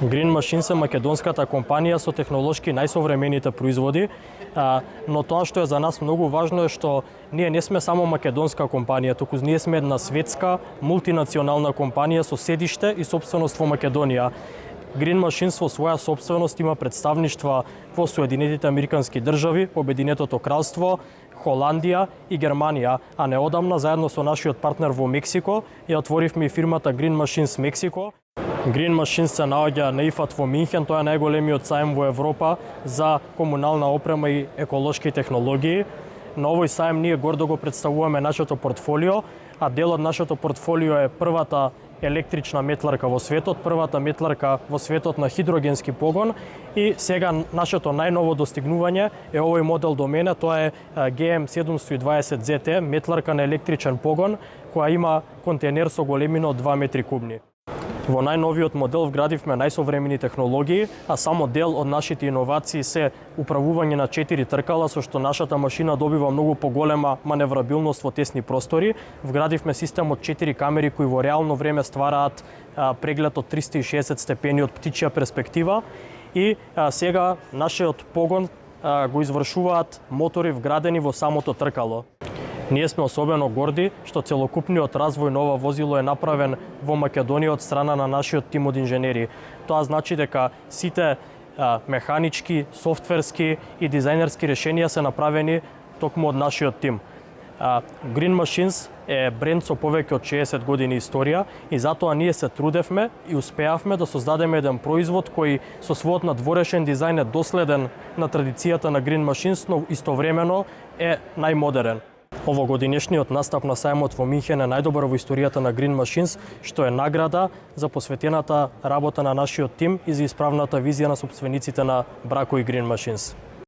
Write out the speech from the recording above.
Green Machines е македонската компанија со технолошки најсовремените производи, но тоа што е за нас многу важно е што ние не сме само македонска компанија, туку ние сме една светска мултинационална компанија со седиште и сопственост во Македонија. Green Machines во своја сопственост има представништва во Соединетите Американски држави, Обединетото кралство, Холандија и Германија, а неодамна заедно со нашиот партнер во Мексико ја отворивме и фирмата Green Machines Мексико. Green Machines се наоѓа на ИФАТ во Минхен, тоа е најголемиот сајм во Европа за комунална опрема и еколошки технологии. На овој сајм ние гордо го представуваме нашето портфолио, а дел од нашето портфолио е првата електрична метларка во светот, првата метларка во светот на хидрогенски погон и сега нашето најново достигнување е овој модел до мене, тоа е GM720ZT, метларка на електричен погон која има контейнер со големина од 2 метри кубни. Во најновиот модел вградивме најсовремени технологии, а само дел од нашите иновации се управување на 4 тркала, со што нашата машина добива многу поголема маневрабилност во тесни простори. Вградивме систем од 4 камери кои во реално време ствараат преглед од 360 степени од птичја перспектива и сега нашиот погон го извршуваат мотори вградени во самото тркало. Ние сме особено горди што целокупниот развој на ова возило е направен во Македонија од страна на нашиот тим од инженери. Тоа значи дека сите механички, софтверски и дизајнерски решенија се направени токму од нашиот тим. Green Machines е бренд со повеќе од 60 години историја и затоа ние се трудевме и успеавме да создадеме еден производ кој со својот надворешен дизајн е доследен на традицијата на Green Machines, но истовремено е најмодерен. Овогодинешниот настап на сајмот во Минхен е најдобар во историјата на Green Machines, што е награда за посветената работа на нашиот тим и за исправната визија на сопствениците на Брако и Green Machines.